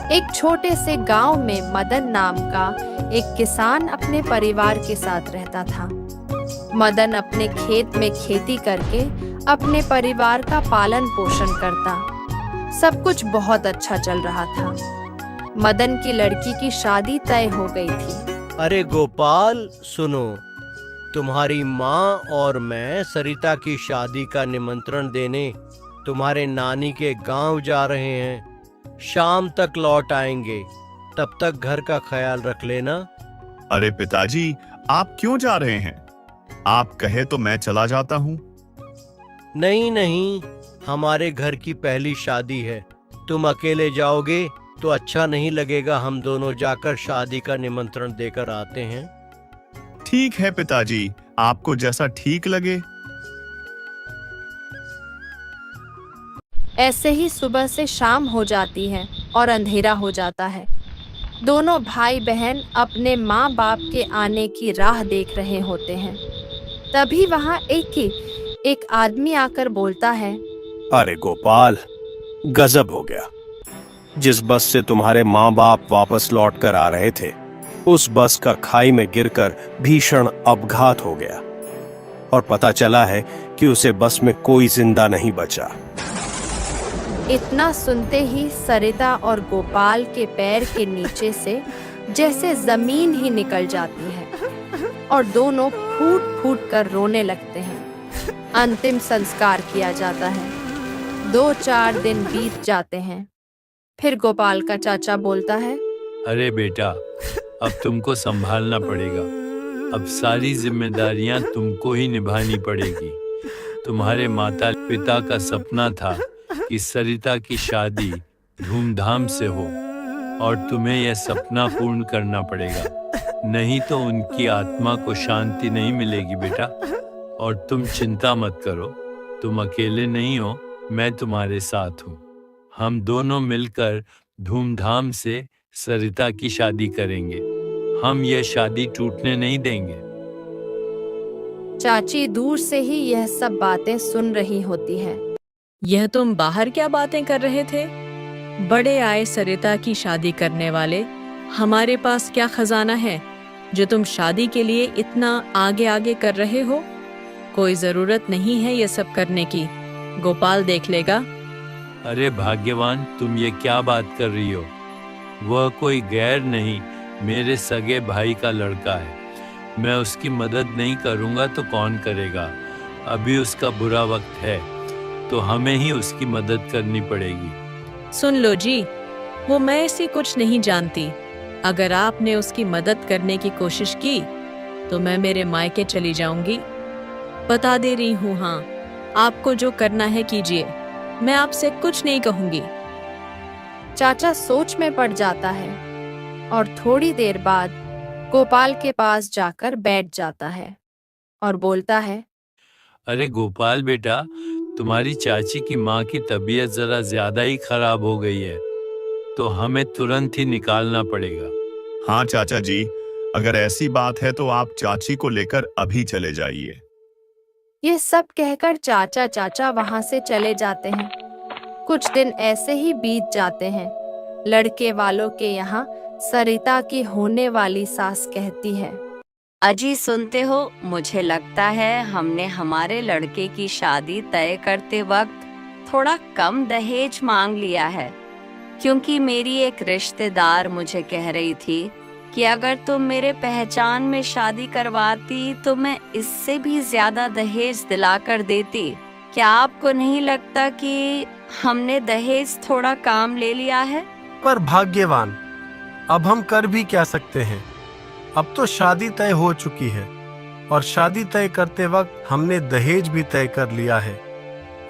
एक छोटे से गांव में मदन नाम का एक किसान अपने परिवार के साथ रहता था। मदन अपने खेत में खेती करके अपने परिवार का पालन पोषण करता। सब कुछ बहुत अच्छा चल रहा था। मदन की लड़की की शादी तय हो गई थी। अरे गोपाल सुनो, तुम्हारी माँ और मैं सरिता की शादी का निमंत्रण देने तुम्हारे नानी के गांव जा रहे हैं। शाम तक लौट आएंगे, तब तक घर का ख्याल रख लेना। अरे पिताजी, आप क्यों जा रहे हैं? आप कहे तो मैं चला जाता हूँ। नहीं नहीं, हमारे घर की पहली शादी है। तुम अकेले जाओगे तो अच्छा नहीं लगेगा। हम दोनों जाकर शादी का निमंत्रण देकर आते हैं। ठीक है पिताजी, आपको जैसा ठीक लगे। ऐसे ही सुबह से शाम हो जाती है और अंधेरा हो जाता है। दोनों भाई बहन अपने माँ बाप के आने की राह देख रहे होते हैं। तभी वहाँ एक आदमी आकर बोलता है, अरे गोपाल, गजब हो गया। जिस बस से तुम्हारे माँ बाप वापस लौट कर आ रहे थे, उस बस का खाई में गिरकर भीषण अपघात हो गया और पता चला है कि उसे बस में कोई जिंदा नहीं बचा। इतना सुनते ही सरिता और गोपाल के पैर के नीचे से जैसे जमीन ही निकल जाती है और दोनों फूट फूट कर रोने लगते हैं। अंतिम संस्कार किया जाता है। 2-4 दिन बीत जाते हैं। फिर गोपाल का चाचा बोलता है, अरे बेटा, अब तुमको संभालना पड़ेगा। अब सारी जिम्मेदारियां तुमको ही निभानी पड़ेगी। तुम्हारे माता पिता का सपना था कि सरिता की शादी धूमधाम से हो और तुम्हें यह सपना पूर्ण करना पड़ेगा, नहीं तो उनकी आत्मा को शांति नहीं मिलेगी बेटा। और तुम चिंता मत करो, तुम अकेले नहीं हो, मैं तुम्हारे साथ हूँ। हम दोनों मिलकर धूमधाम से सरिता की शादी करेंगे। हम यह शादी टूटने नहीं देंगे। चाची दूर से ही यह सब बातें सुन रही होती है। यह तुम बाहर क्या बातें कर रहे थे? बड़े आए सरिता की शादी करने वाले, हमारे पास क्या खजाना है जो तुम शादी के लिए इतना आगे आगे कर रहे हो? कोई जरूरत नहीं है ये सब करने की, गोपाल देख लेगा। अरे भाग्यवान, तुम ये क्या बात कर रही हो? वह कोई गैर नहीं, मेरे सगे भाई का लड़का है। मैं उसकी मदद नहीं करूंगा तो कौन करेगा? अभी उसका बुरा वक्त है, तो हमें ही उसकी मदद करनी पड़ेगी। सुन लो जी, वो मैं ऐसी कुछ नहीं जानती। अगर आपने उसकी मदद करने की कोशिश की तो मैं मेरे मायके चली जाऊंगी। बता दे रही हूँ, हाँ, आपको जो करना है कीजिए, मैं आपसे कुछ नहीं कहूंगी। चाचा सोच में पड़ जाता है और थोड़ी देर बाद गोपाल के पास जाकर बैठ जाता है और बोलता है, अरे गोपाल बेटा, तुम्हारी चाची की माँ की तबीयत जरा ज्यादा ही खराब हो गई है, तो हमें तुरंत ही निकालना पड़ेगा। हाँ चाचा जी, अगर ऐसी बात है तो आप चाची को लेकर अभी चले जाइए। ये सब कहकर चाचा वहां से चले जाते हैं। कुछ दिन ऐसे ही बीत जाते हैं। लड़के वालों के यहाँ सरिता की होने वाली सास कहती है, अजी सुनते हो, मुझे लगता है हमने हमारे लड़के की शादी तय करते वक्त थोड़ा कम दहेज मांग लिया है, क्योंकि मेरी एक रिश्तेदार मुझे कह रही थी कि अगर तुम मेरे पहचान में शादी करवाती तो मैं इससे भी ज्यादा दहेज दिलाकर देती। क्या आपको नहीं लगता कि हमने दहेज थोड़ा काम ले लिया है? पर भाग्यवान, अब हम कर भी क्या सकते हैं? अब तो शादी तय हो चुकी है और शादी तय करते वक्त हमने दहेज भी तय कर लिया है।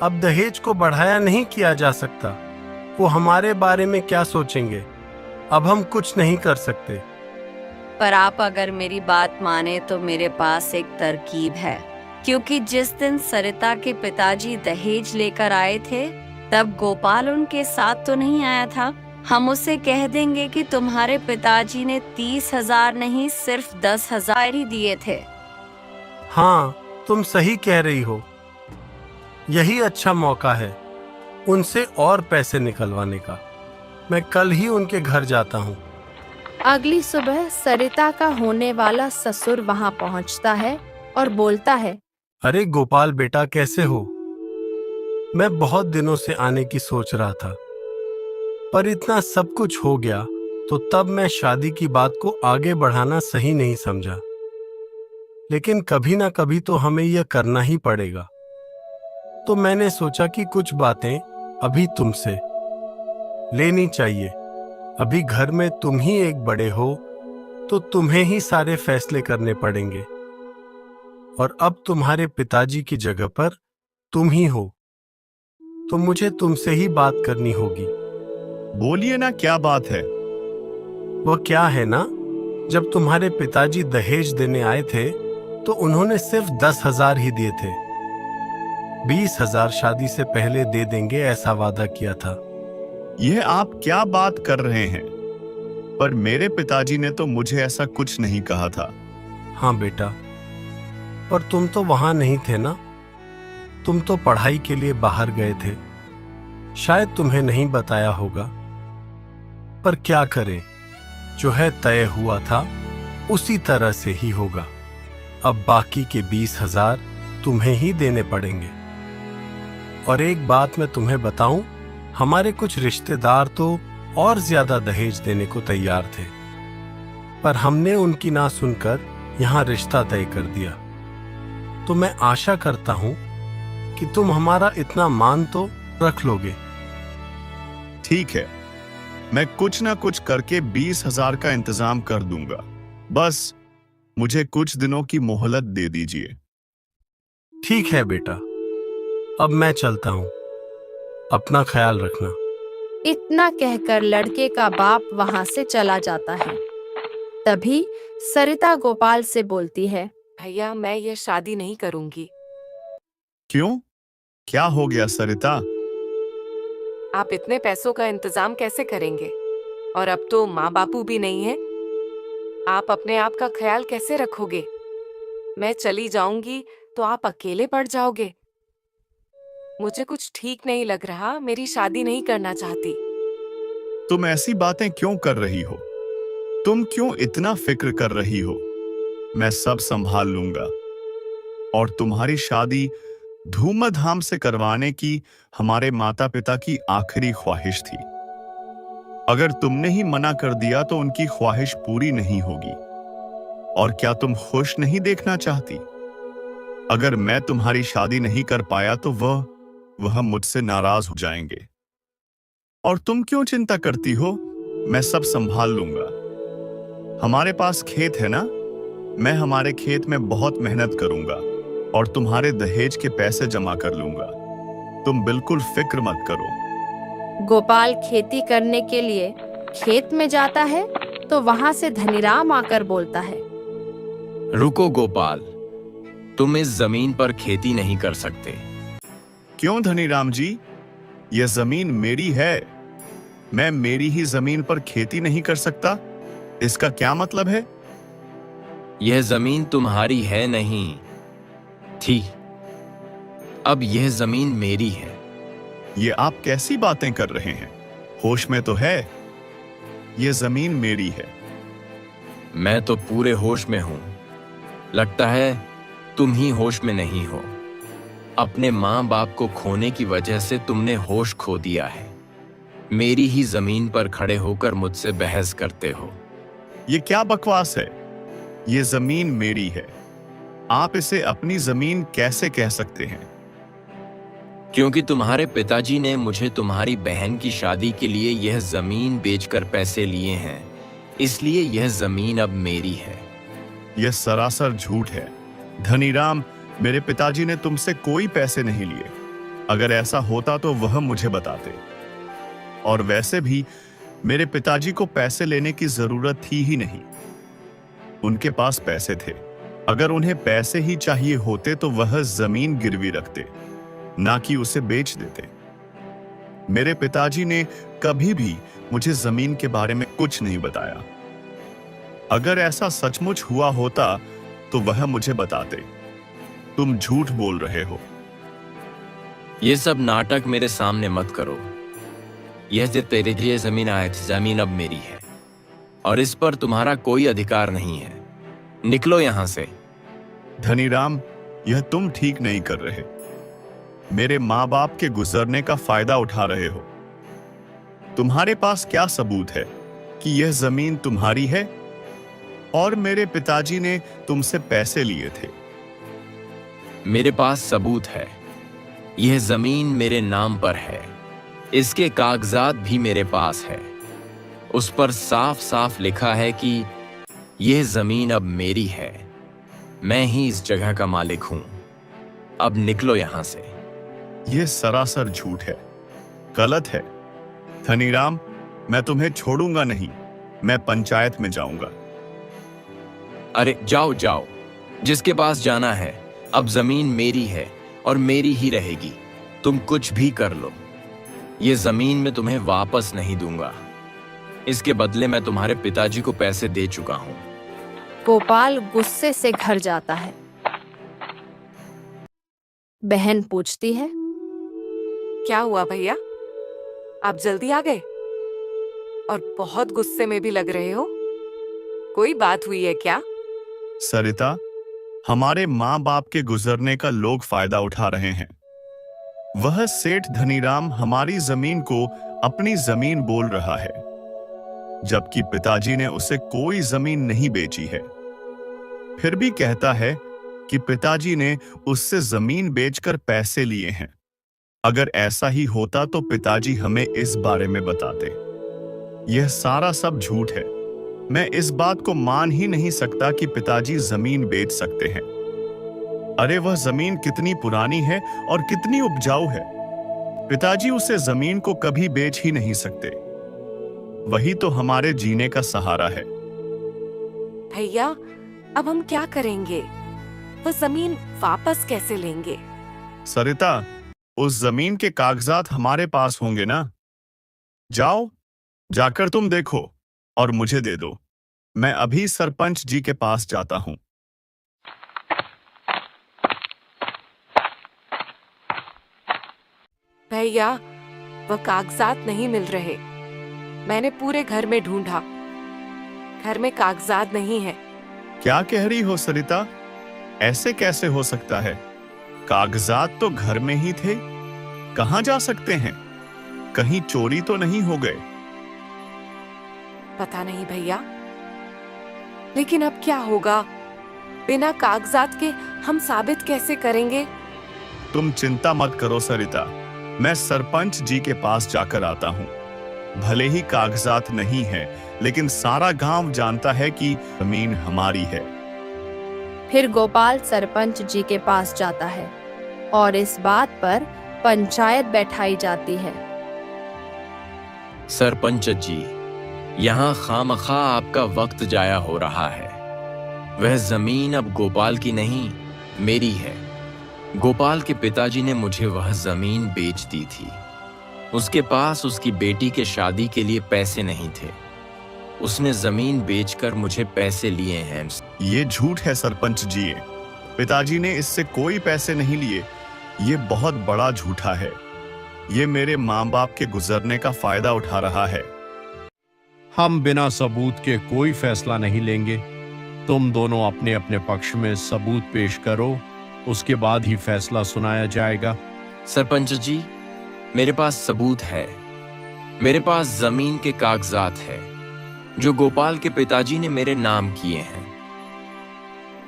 अब दहेज को बढ़ाया नहीं किया जा सकता। वो हमारे बारे में क्या सोचेंगे? अब हम कुछ नहीं कर सकते। पर आप अगर मेरी बात माने तो मेरे पास एक तरकीब है, क्योंकि जिस दिन सरिता के पिताजी दहेज लेकर आए थे तब गोपाल उनके साथ तो नहीं आया था। हम उसे कह देंगे कि तुम्हारे पिताजी ने 30,000 नहीं, सिर्फ 10,000 ही दिए थे। हाँ, तुम सही कह रही हो। यही अच्छा मौका है उनसे और पैसे निकलवाने का। मैं कल ही उनके घर जाता हूँ। अगली सुबह सरिता का होने वाला ससुर वहां पहुंचता है और बोलता है, अरे गोपाल बेटा, कैसे हो? मैं बहुत दिनों से आने की सोच रहा था, पर इतना सब कुछ हो गया तो तब मैं शादी की बात को आगे बढ़ाना सही नहीं समझा। लेकिन कभी ना कभी तो हमें यह करना ही पड़ेगा। तो मैंने सोचा कि कुछ बातें अभी तुमसे लेनी चाहिए। अभी घर में तुम ही एक बड़े हो, तो तुम्हें ही सारे फैसले करने पड़ेंगे। और अब तुम्हारे पिताजी की जगह पर तुम ही हो, तो मुझे तुमसे ही बात करनी होगी। बोलिए ना, क्या बात है? वो क्या है ना, जब तुम्हारे पिताजी दहेज देने आए थे तो उन्होंने सिर्फ 10,000 ही दिए थे। 20,000 शादी से पहले दे देंगे ऐसा वादा किया था। यह आप क्या बात कर रहे हैं? पर मेरे पिताजी ने तो मुझे ऐसा कुछ नहीं कहा था। हाँ बेटा, पर तुम तो वहां नहीं थे ना। तुम तो पढ़ाई के लिए बाहर गए थे। शायद तुम्हें नहीं बताया होगा, पर क्या करें, जो है तय हुआ था उसी तरह से ही होगा। अब बाकी के 20,000 तुम्हें ही देने पड़ेंगे। और एक बात मैं तुम्हें बताऊं, हमारे कुछ रिश्तेदार तो और ज्यादा दहेज देने को तैयार थे, पर हमने उनकी ना सुनकर यहां रिश्ता तय कर दिया। तो मैं आशा करता हूं कि तुम हमारा इतना मान तो रख लोगे। ठीक है, मैं कुछ ना कुछ करके 20,000 का इंतजाम कर दूंगा। बस मुझे कुछ दिनों की मोहलत दे दीजिए। ठीक है बेटा, अब मैं चलता हूं। अपना ख्याल रखना। इतना कहकर लड़के का बाप वहां से चला जाता है। तभी सरिता गोपाल से बोलती है, भैया, मैं ये शादी नहीं करूंगी। क्यों? क्या हो गया सरिता? आप इतने पैसों का इंतजाम कैसे करेंगे? और अब तो माँ बापू भी नहीं है। आप अपने आप का ख्याल कैसे रखोगे? मैं चली जाऊंगी तो आप अकेले पड़ जाओगे। मुझे कुछ ठीक नहीं लग रहा। मेरी शादी नहीं करना चाहती। तुम ऐसी बातें क्यों कर रही हो? तुम क्यों इतना फिक्र कर रही हो? मैं सब संभाल लूंगा। और तुम्हारी शादी धूमधाम से करवाने की हमारे माता पिता की आखिरी ख्वाहिश थी। अगर तुमने ही मना कर दिया तो उनकी ख्वाहिश पूरी नहीं होगी। और क्या तुम खुश नहीं देखना चाहती? अगर मैं तुम्हारी शादी नहीं कर पाया तो वह मुझसे नाराज हो जाएंगे। और तुम क्यों चिंता करती हो? मैं सब संभाल लूंगा। हमारे पास खेत है ना, मैं हमारे खेत में बहुत मेहनत करूंगा और तुम्हारे दहेज के पैसे जमा कर लूंगा। तुम बिल्कुल फिक्र मत करो। गोपाल खेती करने के लिए खेत में जाता है तो वहां से धनीराम आकर बोलता है, रुको गोपाल, तुम इस जमीन पर खेती नहीं कर सकते। क्यों धनीराम जी? यह जमीन मेरी है। मैं मेरी ही जमीन पर खेती नहीं कर सकता? इसका क्या मतलब है? यह जमीन तुम्हारी है नहीं थी, अब यह जमीन मेरी है। ये आप कैसी बातें कर रहे हैं? होश में तो है। यह जमीन मेरी है। मैं तो पूरे होश में हूं। लगता है तुम ही होश में नहीं हो। अपने माँ बाप को खोने की वजह से तुमने होश खो दिया है। मेरी ही जमीन पर खड़े होकर मुझसे बहस करते हो। ये क्या बकवास है? ये जमीन मेरी है। आप इसे अपनी जमीन कैसे कह सकते हैं? क्योंकि तुम्हारे पिताजी ने मुझे तुम्हारी बहन की शादी के लिए यह जमीन बेचकर पैसे लिए हैं, इसलिए यह जमीन अब मेरी है। यह सरासर झूठ है। धनीराम, मेरे पिताजी ने तुमसे कोई पैसे नहीं लिए। अगर ऐसा होता तो वह मुझे बताते। और वैसे भी मेरे पिताजी को पैसे लेने की जरूरत थी ही नहीं। उनके पास पैसे थे। अगर उन्हें पैसे ही चाहिए होते तो वह जमीन गिरवी रखते, ना कि उसे बेच देते। मेरे पिताजी ने कभी भी मुझे जमीन के बारे में कुछ नहीं बताया। अगर ऐसा सचमुच हुआ होता तो वह मुझे बताते। तुम झूठ बोल रहे हो। ये सब नाटक मेरे सामने मत करो। यह जो तेरे लिए जमीन आई थी, जमीन अब मेरी है और इस पर तुम्हारा कोई अधिकार नहीं है। निकलो यहां से। धनीराम, यह तुम ठीक नहीं कर रहे। मेरे माँ बाप के गुजरने का फायदा उठा रहे हो। तुम्हारे पास क्या सबूत है कि यह जमीन तुम्हारी है और मेरे पिताजी ने तुमसे पैसे लिए थे? मेरे पास सबूत है। यह जमीन मेरे नाम पर है। इसके कागजात भी मेरे पास है। उस पर साफ साफ लिखा है कि यह जमीन अब मेरी है। मैं ही इस जगह का मालिक हूं। अब निकलो यहां से। यह सरासर झूठ है, गलत है। धनीराम, मैं तुम्हें छोड़ूंगा नहीं। मैं पंचायत में जाऊंगा। अरे जाओ जाओ, जिसके पास जाना है। अब जमीन मेरी है और मेरी ही रहेगी। तुम कुछ भी कर लो, ये जमीन मैं तुम्हें वापस नहीं दूंगा। इसके बदले मैं तुम्हारे पिताजी को पैसे दे चुका हूं। गोपाल गुस्से से घर जाता है। बहन पूछती है, क्या हुआ भैया, आप जल्दी आ गए और बहुत गुस्से में भी लग रहे हो। कोई बात हुई है क्या? सरिता, हमारे माँ बाप के गुजरने का लोग फायदा उठा रहे हैं। वह सेठ धनीराम हमारी जमीन को अपनी जमीन बोल रहा है, जबकि पिताजी ने उसे कोई जमीन नहीं बेची है। फिर भी कहता है कि पिताजी ने उससे जमीन बेचकर पैसे लिए हैं। अगर ऐसा ही होता तो पिताजी हमें इस बारे में बताते। यह सारा सब झूठ है। मैं इस बात को मान ही नहीं सकता कि पिताजी जमीन बेच सकते हैं। अरे वह जमीन कितनी पुरानी है और कितनी उपजाऊ है। पिताजी उसे जमीन को कभी बेच ही नहीं सकते। वही तो हमारे जीने का सहारा है। भैया, अब हम क्या करेंगे? वो जमीन वापस कैसे लेंगे? सरिता, उस जमीन के कागजात हमारे पास होंगे ना। जाओ, जाकर तुम देखो और मुझे दे दो। मैं अभी सरपंच जी के पास जाता हूं। भैया, वह कागजात नहीं मिल रहे। मैंने पूरे घर में ढूंढा, घर में कागजात नहीं है। क्या कह रही हो सरिता? ऐसे कैसे हो सकता है? कागजात तो घर में ही थे। कहां जा सकते हैं? कहीं चोरी तो नहीं हो गए? पता नहीं भैया, लेकिन अब क्या होगा? बिना कागजात के हम साबित कैसे करेंगे? तुम चिंता मत करो सरिता, मैं सरपंच जी के पास जाकर आता हूं। भले ही कागजात नहीं है, लेकिन सारा गांव जानता है कि जमीन हमारी है। फिर गोपाल सरपंच जी के पास जाता है और इस बात पर पंचायत बैठाई जाती है। सरपंच जी, यहाँ खामखा आपका वक्त जाया हो रहा है। वह जमीन अब गोपाल की नहीं, मेरी है। गोपाल के पिताजी ने मुझे वह जमीन बेच दी थी। उसके पास उसकी बेटी के शादी के लिए पैसे नहीं थे। उसने जमीन बेचकर मुझे पैसे लिए हैं। ये झूठ है सरपंच जी। पिताजी ने इससे कोई पैसे नहीं लिए। ये बहुत बड़ा झूठा है। ये मेरे माँ बाप के गुजरने का फायदा उठा रहा है। हम बिना सबूत के कोई फैसला नहीं लेंगे। तुम दोनों अपने अपने पक्ष में सबूत पेश करो, उसके बाद ही फैसला सुनाया जाएगा। सरपंच जी, मेरे पास सबूत है। मेरे पास जमीन के कागजात है जो गोपाल के पिताजी ने मेरे नाम किए हैं।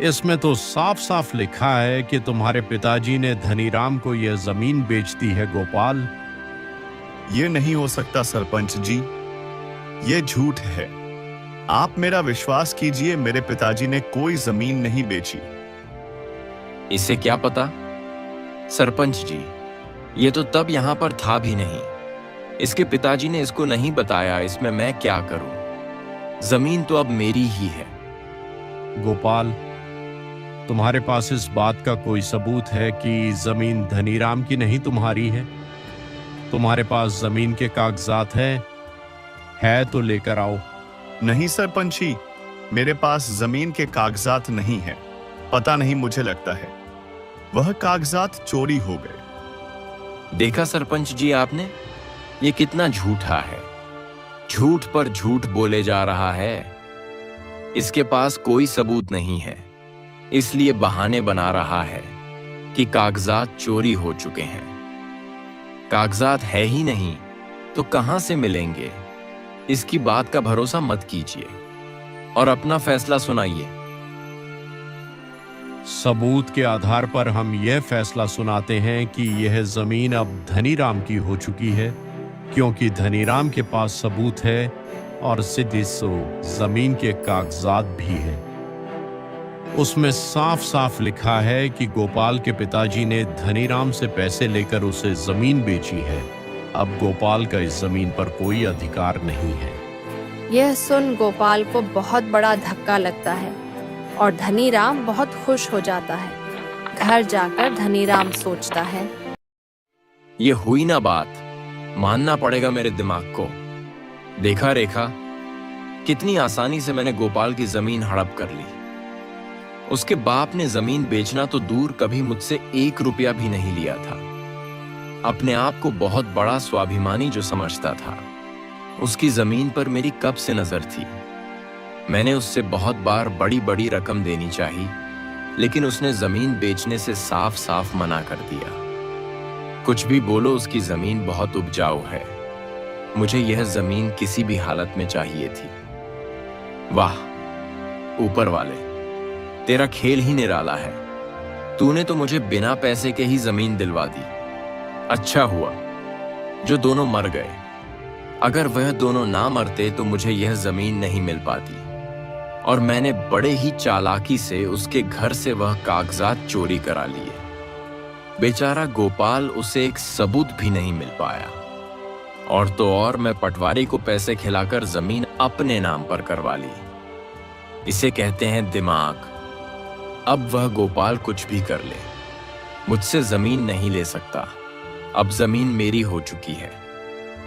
इसमें तो साफ साफ लिखा है कि तुम्हारे पिताजी ने धनीराम को यह जमीन बेच दी है। गोपाल, ये नहीं हो सकता सरपंच जी, ये झूठ है। आप मेरा विश्वास कीजिए, मेरे पिताजी ने कोई जमीन नहीं बेची। इसे क्या पता? सरपंच जी, ये तो तब यहाँ पर था भी नहीं। इसके पिताजी ने इसको नहीं बताया। इसमें मैं क्या करूं? जमीन तो अब मेरी ही है। गोपाल, तुम्हारे पास इस बात का कोई सबूत है कि जमीन धनीराम की नहीं तुम्हारी है? तुम्हारे पास जमीन के कागजात है तो लेकर आओ। नहीं सरपंच जी, मेरे पास जमीन के कागजात नहीं है। पता नहीं, मुझे लगता है वह कागजात चोरी हो गए। देखा सरपंच जी आपने, ये कितना झूठा है, झूठ पर झूठ बोले जा रहा है। इसके पास कोई सबूत नहीं है, इसलिए बहाने बना रहा है कि कागजात चोरी हो चुके हैं। कागजात है ही नहीं तो कहां से मिलेंगे? इसकी बात का भरोसा मत कीजिए और अपना फैसला सुनाइए। सबूत के आधार पर हम यह फैसला सुनाते हैं कि यह जमीन अब धनीराम की हो चुकी है, क्योंकि धनीराम के पास सबूत है और सीधी सो जमीन के कागजात भी हैं। उसमें साफ साफ लिखा है कि गोपाल के पिताजी ने धनीराम से पैसे लेकर उसे जमीन बेची है। अब गोपाल का इस जमीन पर कोई अधिकार नहीं है। यह सुन गोपाल को बहुत बड़ा धक्का लगता है और धनीराम बहुत खुश हो जाता है। घर जाकर धनीराम सोचता है, ये हुई ना बात, मानना पड़ेगा मेरे दिमाग को। देखा रेखा, कितनी आसानी से मैंने गोपाल की जमीन हड़प कर ली। उसके बाप ने जमीन बेचना तो दूर, कभी मुझसे 1 रुपया भी नहीं लिया था। अपने आप को बहुत बड़ा स्वाभिमानी जो समझता था, उसकी जमीन पर मेरी कब से नजर थी। मैंने उससे बहुत बार बड़ी बड़ी रकम देनी चाहिए, लेकिन उसने जमीन बेचने से साफ साफ मना कर दिया। कुछ भी बोलो, उसकी जमीन बहुत उपजाऊ है। मुझे यह जमीन किसी भी हालत में चाहिए थी। वाह ऊपर वाले, तेरा खेल ही निराला है। तूने तो मुझे बिना पैसे के ही जमीन दिलवा दी। अच्छा हुआ जो दोनों मर गए। अगर वह दोनों ना मरते तो मुझे यह जमीन नहीं मिल पाती, और मैंने बड़े ही चालाकी से उसके घर से वह कागजात चोरी करा लिए। बेचारा गोपाल, उसे एक सबूत भी नहीं मिल पाया। और तो और मैं पटवारी को पैसे खिलाकर जमीन अपने नाम पर करवा ली। इसे कहते हैं दिमाग। अब वह गोपाल कुछ भी कर ले, मुझसे जमीन नहीं ले सकता। अब जमीन मेरी हो चुकी है।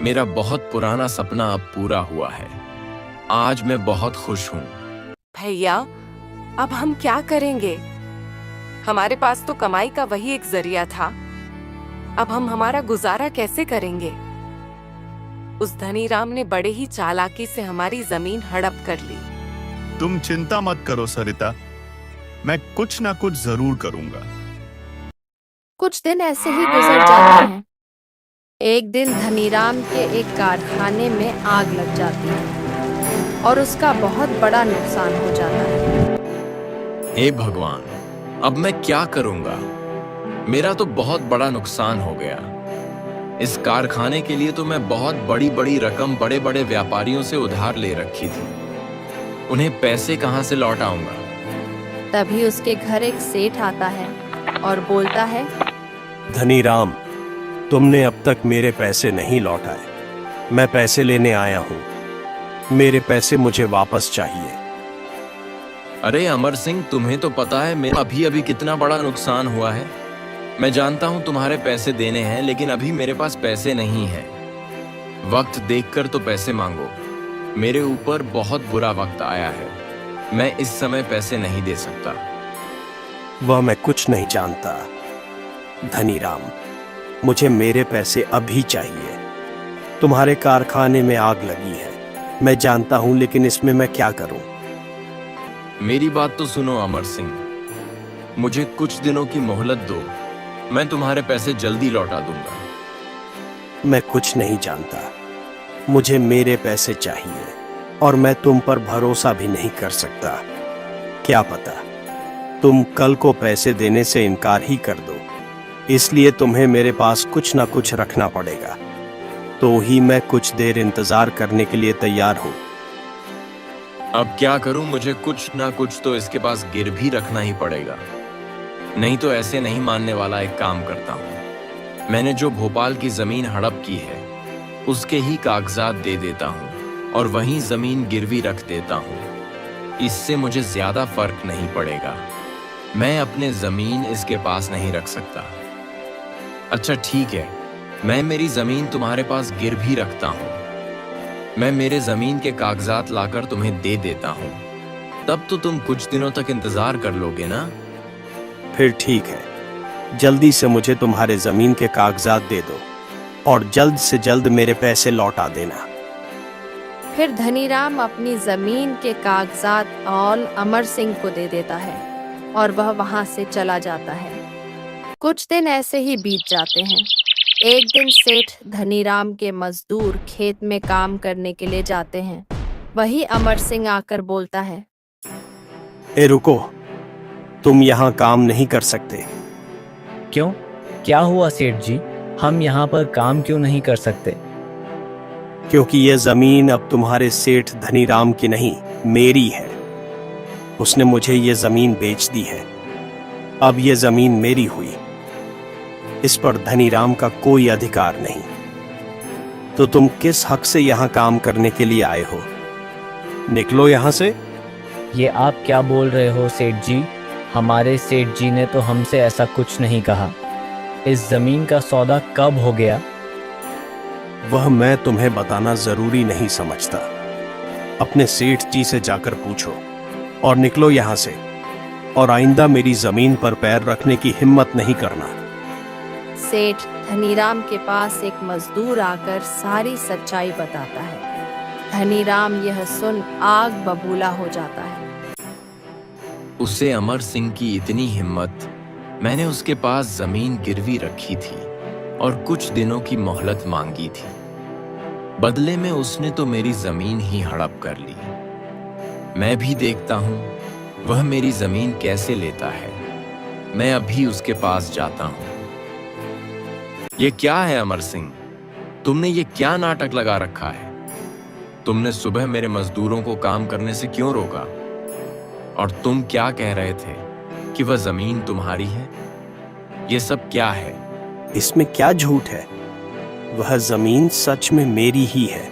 मेरा बहुत पुराना सपना अब पूरा हुआ है। आज मैं बहुत खुश हूं। भैया, अब हम क्या करेंगे? हमारे पास तो कमाई का वही एक जरिया था। अब हम हमारा गुजारा कैसे करेंगे? उस धनीराम ने बड़े ही चालाकी से हमारी जमीन हड़प कर ली। तुम चिंता मत करो सरिता, मैं कुछ ना कुछ जरूर करूंगा। कुछ दिन ऐसे ही गुजर जाते हैं। एक दिन धनीराम के एक कारखाने में आग लग जाती है और उसका बहुत बड़ा नुकसान हो जाता है। हे भगवान, अब मैं क्या करूंगा? मेरा तो बहुत बड़ा नुकसान हो गया। इस कारखाने के लिए तो मैं बहुत बड़ी बड़ी रकम बड़े बड़े व्यापारियों से उधार ले रखी थी। उन्हें पैसे कहां से लौटाऊंगा? तभी उसके घर एक सेठ आता है और बोलता है, धनीराम, तुमने अब तक मेरे पैसे नहीं लौटाए। मैं पैसे लेने आया हूं। मेरे पैसे मुझे वापस चाहिए। अरे अमर सिंह, तुम्हें तो पता है मेरा अभी अभी कितना बड़ा नुकसान हुआ है। मैं जानता हूं तुम्हारे पैसे देने हैं, लेकिन अभी मेरे पास पैसे नहीं है। वक्त देखकर तो पैसे मांगो। मेरे ऊपर बहुत बुरा वक्त आया है। मैं इस समय पैसे नहीं दे सकता। वह मैं कुछ नहीं जानता धनीराम, मुझे मेरे पैसे अभी चाहिए। तुम्हारे कारखाने में आग लगी है, मैं जानता हूं, लेकिन इसमें मैं क्या करूं? मेरी बात तो सुनो अमर सिंह, मुझे कुछ दिनों की मोहलत दो। मैं तुम्हारे पैसे जल्दी लौटा दूंगा। मैं कुछ नहीं जानता, मुझे मेरे पैसे चाहिए और मैं तुम पर भरोसा भी नहीं कर सकता। क्या पता तुम कल को पैसे देने से इनकार ही कर दो, इसलिए तुम्हें मेरे पास कुछ ना कुछ रखना पड़ेगा। तो ही मैं कुछ देर इंतजार करने के लिए तैयार हूं। अब क्या करूं? मुझे कुछ ना कुछ तो इसके पास गिर भी रखना ही पड़ेगा, नहीं तो ऐसे नहीं मानने वाला। एक काम करता हूं, मैंने जो भोपाल की जमीन हड़प की है उसके ही कागजात दे देता हूं और वहीं जमीन गिरवी रख देता हूं। इससे मुझे ज्यादा फर्क नहीं पड़ेगा। मैं अपने जमीन इसके पास नहीं रख सकता। अच्छा ठीक है, मैं मेरी जमीन तुम्हारे पास गिर भी रखता हूं। मैं मेरे जमीन के कागजात लाकर तुम्हें दे देता हूं। तब तो तुम कुछ दिनों तक इंतजार कर लोगे ना? फिर ठीक है, जल्दी से मुझे तुम्हारे जमीन के कागजात दे दो। और जल्द से जल्द मेरे पैसे लौटा देना। फिर धनीराम अपनी जमीन के कागजात और अमर सिंह को दे देता है और वह वहां से चला जाता है। कुछ दिन ऐसे ही बीत जाते हैं। एक दिन सेठ धनीराम के मजदूर खेत में काम करने के लिए जाते हैं। वही अमर सिंह आकर बोलता है, ए रुको, तुम यहाँ काम नहीं कर सकते। क्यों? क्या हुआ सेठ जी? हम यहाँ पर काम क्यों नहीं कर सकते? क्योंकि यह जमीन अब तुम्हारे सेठ धनीराम की नहीं, मेरी है। उसने मुझे यह जमीन बेच दी है। अब यह जमीन मेरी हुई। इस पर धनीराम का कोई अधिकार नहीं। तो तुम किस हक से यहाँ काम करने के लिए आए हो? निकलो यहाँ से। ये आप क्या बोल रहे हो सेठ जी? हमारे सेठ जी ने तो हमसे ऐसा कुछ नहीं कहा। इस जमीन का सौदा कब हो गया? वह मैं तुम्हें बताना जरूरी नहीं समझता। अपने सेठ जी से जाकर पूछो और निकलो यहाँ से। और आइंदा मेरी जमीन पर पैर रखने की हिम्मत नहीं करना। सेठ धनीराम के पास एक मजदूर आकर सारी सच्चाई बताता है। धनीराम यह सुन आग बबूला हो जाता है। उसे अमर सिंह की इतनी हिम्मत। मैंने उसके पास जमीन गिरवी रखी थी और कुछ दिनों की मोहलत मांगी थी। बदले में उसने तो मेरी जमीन ही हड़प कर ली। मैं भी देखता हूं वह मेरी जमीन कैसे लेता है। मैं अभी उसके पास जाता हूं। ये क्या है अमर सिंह? तुमने ये क्या नाटक लगा रखा है? तुमने सुबह मेरे मजदूरों को काम करने से क्यों रोका? और तुम क्या कह रहे थे कि वह जमीन तुम्हारी है? ये सब क्या है? इसमें क्या झूठ है? वह जमीन सच में मेरी ही है।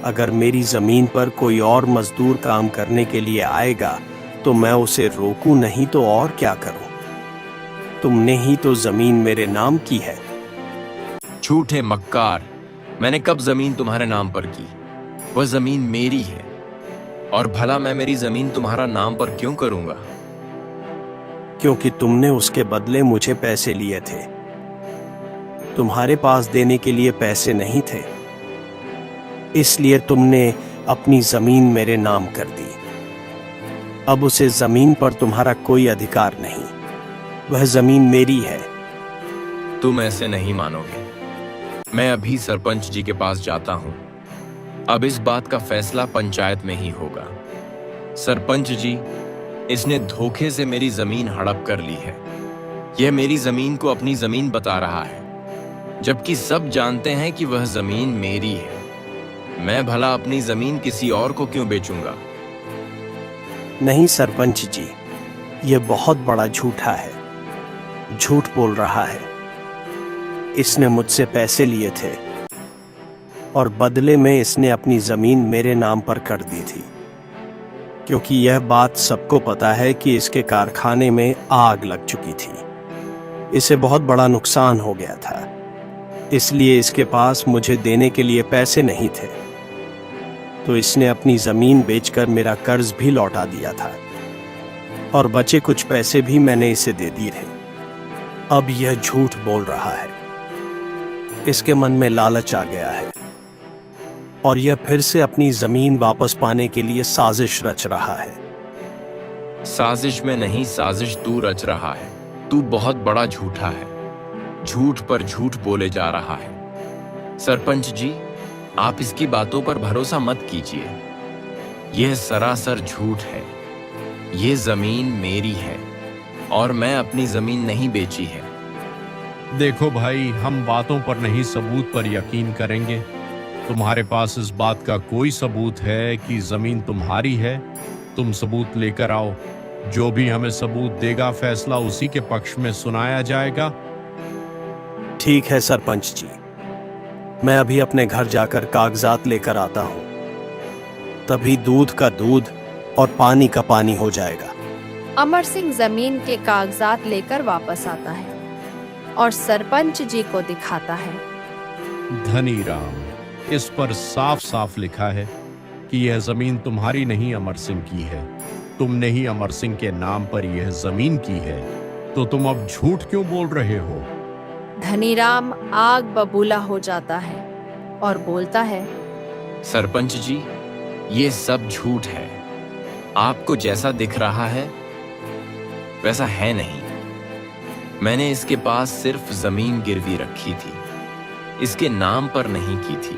अगर मेरी जमीन पर कोई और मजदूर काम करने के लिए आएगा तो मैं उसे रोकूं नहीं तो और क्या करूं? तुमने ही तो जमीन मेरे नाम की है। झूठे मक्कार! मैंने कब जमीन तुम्हारे नाम पर की? वह जमीन मेरी है। और भला मैं मेरी जमीन तुम्हारा नाम पर क्यों करूंगा? क्योंकि तुमने उसके बदले मुझे पैसे लिए थे। तुम्हारे पास देने के लिए पैसे नहीं थे, इसलिए तुमने अपनी जमीन मेरे नाम कर दी। अब उसे जमीन पर तुम्हारा कोई अधिकार नहीं। वह जमीन मेरी है। तुम ऐसे नहीं मानोगे। मैं अभी सरपंच जी के पास जाता हूं। अब इस बात का फैसला पंचायत में ही होगा। सरपंच जी, इसने धोखे से मेरी जमीन हड़प कर ली है। यह मेरी जमीन को अपनी जमीन बता रहा है, जबकि सब जानते हैं कि वह जमीन मेरी है। मैं भला अपनी जमीन किसी और को क्यों बेचूंगा? नहीं सरपंच जी, यह बहुत बड़ा झूठा है। झूठ बोल रहा है। इसने मुझसे पैसे लिए थे और बदले में इसने अपनी जमीन मेरे नाम पर कर दी थी। क्योंकि यह बात सबको पता है कि इसके कारखाने में आग लग चुकी थी। इसे बहुत बड़ा नुकसान हो गया था, इसलिए इसके पास मुझे देने के लिए पैसे नहीं थे। तो इसने अपनी जमीन बेचकर मेरा कर्ज भी लौटा दिया था और बचे कुछ पैसे भी मैंने इसे दे दिए थे। अब यह झूठ बोल रहा है। इसके मन में लालच आ गया है और यह फिर से अपनी जमीन वापस पाने के लिए साजिश रच रहा है। साजिश में नहीं, साजिश तू रच रहा है। तू बहुत बड़ा झूठा है। झूठ पर झूठ बोले जा रहा है। सरपंच जी, आप इसकी बातों पर भरोसा मत कीजिए। यह सरासर झूठ है। यह जमीन मेरी है और मैं अपनी जमीन नहीं बेची है। देखो भाई, हम बातों पर नहीं सबूत पर यकीन करेंगे। तुम्हारे पास इस बात का कोई सबूत है कि जमीन तुम्हारी है? तुम सबूत लेकर आओ। जो भी हमें सबूत देगा, फैसला उसी के पक्ष में सुनाया जाएगा। ठीक है सरपंच जी, मैं अभी अपने घर जाकर कागजात लेकर आता हूं। तभी दूध का दूध और पानी का पानी हो जाएगा। अमर सिंह जमीन के कागजात लेकर वापस आता है और सरपंच जी को दिखाता है। धनीराम, इस पर साफ साफ लिखा है कि यह जमीन तुम्हारी नहीं, अमर सिंह की है। तुमने ही अमर सिंह के नाम पर यह जमीन की है, तो तुम अब झूठ क्यों बोल रहे हो? धनीराम आग बबूला हो जाता है और बोलता है, सरपंच जी, ये सब झूठ है। आपको जैसा दिख रहा है वैसा है नहीं। मैंने इसके पास सिर्फ जमीन गिरवी रखी थी, इसके नाम पर नहीं की थी।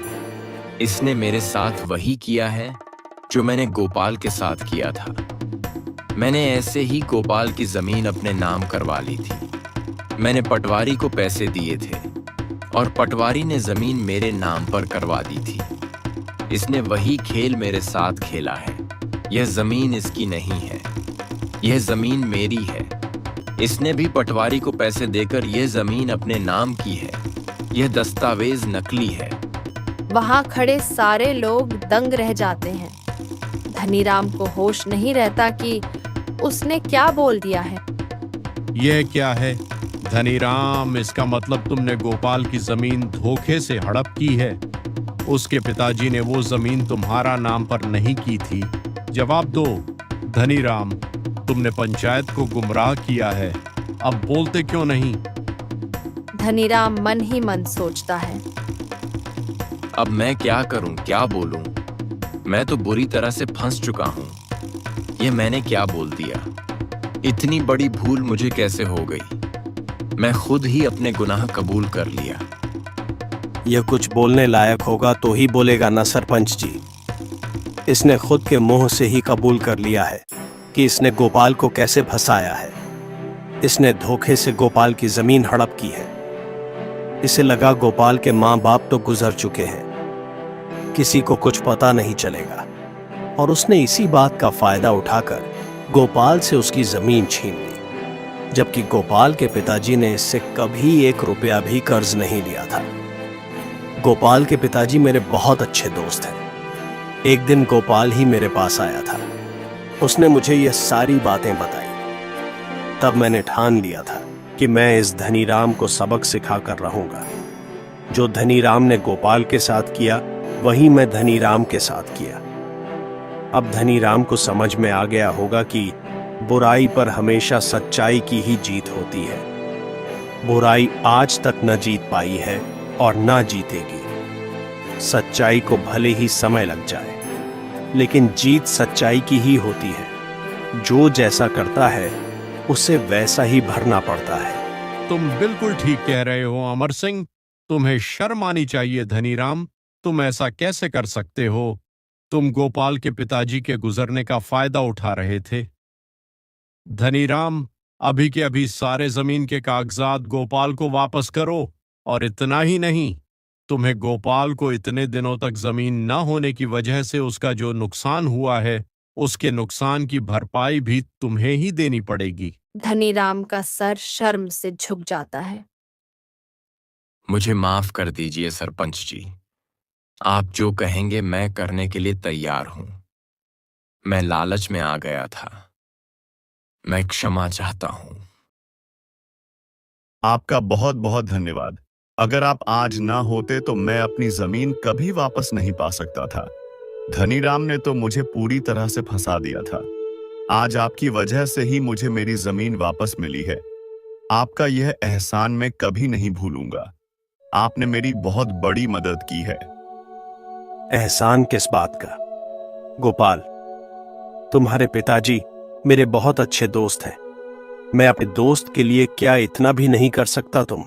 इसने मेरे साथ वही किया है जो मैंने गोपाल के साथ किया था। मैंने ऐसे ही गोपाल की जमीन अपने नाम करवा ली थी। मैंने पटवारी को पैसे दिए थे और पटवारी ने जमीन मेरे नाम पर करवा दी थी। इसने वही खेल मेरे साथ खेला है। यह जमीन इसकी नहीं है, यह जमीन मेरी है। इसने भी पटवारी को पैसे देकर यह जमीन अपने नाम की है। यह दस्तावेज नकली है। वहां खड़े सारे लोग दंग रह जाते हैं। धनीराम को होश नहीं रहता कि उसने क्या बोल दिया है। यह क्या है धनीराम? इसका मतलब तुमने गोपाल की जमीन धोखे से हड़प की है। उसके पिताजी ने वो जमीन तुम्हारा नाम पर नहीं की थी। जवाब दो धनीराम, तुमने पंचायत को गुमराह किया है। अब बोलते क्यों नहीं? धनीराम मन ही मन सोचता है, अब मैं क्या करूं, क्या बोलूं? मैं तो बुरी तरह से फंस चुका हूं। यह मैंने क्या बोल दिया? इतनी बड़ी भूल मुझे कैसे हो गई? मैं खुद ही अपने गुनाह कबूल कर लिया। यह कुछ बोलने लायक होगा तो ही बोलेगा ना सरपंच जी। इसने खुद के मुंह से ही कबूल कर लिया है कि इसने गोपाल को कैसे फंसाया है। इसने धोखे से गोपाल की जमीन हड़प की है। इसे लगा गोपाल के माँ बाप तो गुजर चुके हैं, किसी को कुछ पता नहीं चलेगा, और उसने इसी बात का फायदा उठाकर गोपाल से उसकी जमीन छीन ली, जबकि गोपाल के पिताजी ने इससे कभी 1 रुपया भी कर्ज नहीं लिया था। गोपाल के पिताजी मेरे बहुत अच्छे दोस्त हैं। एक दिन गोपाल ही मेरे पास आया था। उसने मुझे यह सारी बातें बताई। तब मैंने ठान लिया था कि मैं इस धनीराम को सबक सिखा कर रहूंगा। जो धनीराम ने गोपाल के साथ किया वही मैं धनीराम के साथ किया। अब धनीराम को समझ में आ गया होगा कि बुराई पर हमेशा सच्चाई की ही जीत होती है। बुराई आज तक न जीत पाई है और न जीतेगी। सच्चाई को भले ही समय लग जाए, लेकिन जीत सच्चाई की ही होती है। जो जैसा करता है उसे वैसा ही भरना पड़ता है। तुम बिल्कुल ठीक कह रहे हो अमर सिंह। तुम्हें शर्म आनी चाहिए धनीराम। तुम ऐसा कैसे कर सकते हो? तुम गोपाल के पिताजी के गुजरने का फायदा उठा रहे थे। धनीराम, अभी के अभी सारे जमीन के कागजात गोपाल को वापस करो। और इतना ही नहीं, तुम्हें गोपाल को इतने दिनों तक जमीन न होने की वजह से उसका जो नुकसान हुआ है, उसके नुकसान की भरपाई भी तुम्हें ही देनी पड़ेगी। धनीराम का सर शर्म से झुक जाता है। मुझे माफ कर दीजिए सरपंच जी। आप जो कहेंगे मैं करने के लिए तैयार हूं। मैं लालच में आ गया था। मैं क्षमा चाहता हूं। आपका बहुत बहुत धन्यवाद। अगर आप आज ना होते तो मैं अपनी जमीन कभी वापस नहीं पा सकता था। धनीराम ने तो मुझे पूरी तरह से फंसा दिया था। आज आपकी वजह से ही मुझे मेरी जमीन वापस मिली है। आपका यह एहसान मैं कभी नहीं भूलूंगा। आपने मेरी बहुत बड़ी मदद की है। एहसान किस बात का? गोपाल, तुम्हारे पिताजी मेरे बहुत अच्छे दोस्त हैं। मैं अपने दोस्त के लिए क्या इतना भी नहीं कर सकता? तुम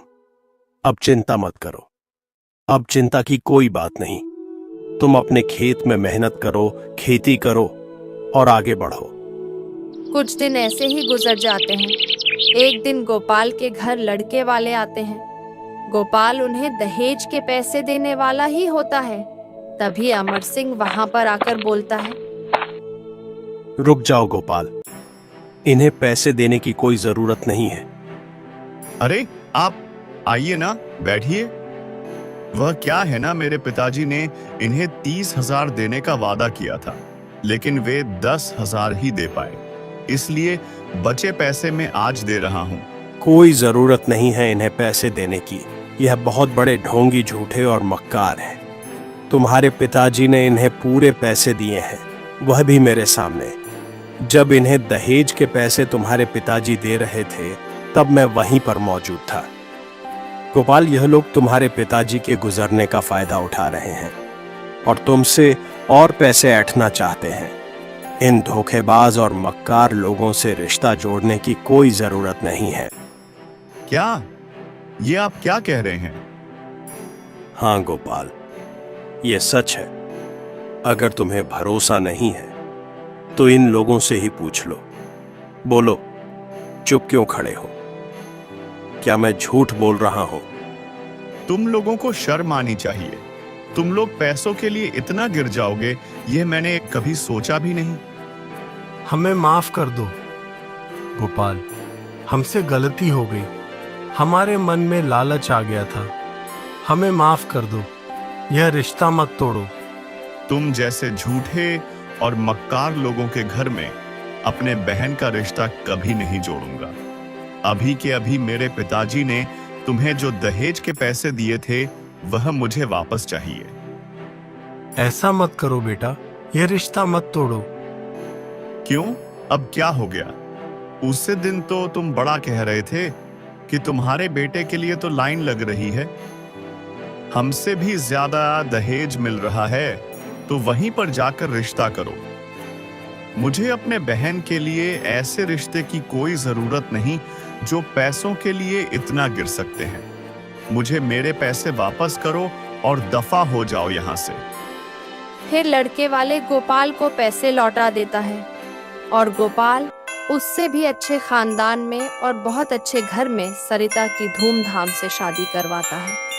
अब चिंता मत करो। अब चिंता की कोई बात नहीं। तुम अपने खेत में मेहनत करो, खेती करो और आगे बढ़ो। कुछ दिन ऐसे ही गुजर जाते हैं। एक दिन गोपाल के घर लड़के वाले आते हैं। गोपाल उन्हें दहेज के पैसे देने वाला ही होता है। तभी अमर सिंह वहां पर आकर बोलता है, रुक जाओ गोपाल, इन्हें पैसे देने की कोई जरूरत नहीं है। अरे आप आइए ना, बैठिए। वह क्या है ना, मेरे पिताजी ने इन्हें 30,000 देने का वादा किया था, लेकिन वे 10,000 ही दे पाए। इसलिए बचे पैसे मैं आज दे रहा हूँ। कोई जरूरत नहीं है इन्हें पैसे देने की। यह बहुत बड़े ढोंगी, झूठे और मक्कार हैं। तुम्हारे पिताजी ने इन्हें पूरे पैसे दिए हैं, वह भी मेरे सामने। जब इन्हें दहेज के पैसे तुम्हारे पिताजी दे रहे थे तब मैं वहीं पर मौजूद था। गोपाल, यह लोग तुम्हारे पिताजी के गुजरने का फायदा उठा रहे हैं और तुमसे और पैसे ऐंठना चाहते हैं। इन धोखेबाज और मक्कार लोगों से रिश्ता जोड़ने की कोई जरूरत नहीं है। क्या ये आप क्या कह रहे हैं? हाँ गोपाल, ये सच है। अगर तुम्हें भरोसा नहीं है तो इन लोगों से ही पूछ लो। बोलो, चुप क्यों खड़े हो? क्या मैं झूठ बोल रहा हूं? तुम लोगों को शर्म आनी चाहिए। तुम लोग पैसों के लिए इतना गिर जाओगे, ये मैंने कभी सोचा भी नहीं। हमें माफ कर दो गोपाल, हमसे गलती हो गई। हमारे मन में लालच आ गया था। हमें माफ कर दो, यह रिश्ता मत तोड़ो। तुम जैसे झूठे और मक्कार लोगों के घर में अपने बहन का रिश्ता कभी नहीं जोड़ूंगा। अभी के अभी मेरे पिताजी ने तुम्हें जो दहेज के पैसे दिए थे वह मुझे वापस चाहिए। ऐसा मत करो बेटा, यह रिश्ता मत तोड़ो। क्यों? अब क्या हो गया? उसी दिन तो तुम बड़ा कह रहे थे कि तुम्हारे बेटे के लिए तो लाइन लग रही है, हमसे भी ज्यादा दहेज मिल रहा है, तो वहीं पर जाकर रिश्ता करो। मुझे अपने बहन के लिए ऐसे रिश्ते की कोई जरूरत नहीं जो पैसों के लिए इतना गिर सकते हैं। मुझे मेरे पैसे वापस करो और दफा हो जाओ यहाँ से। फिर लड़के वाले गोपाल को पैसे लौटा देता है और गोपाल उससे भी अच्छे खानदान में और बहुत अच्छे घर में सरिता की धूमधाम से शादी करवाता है।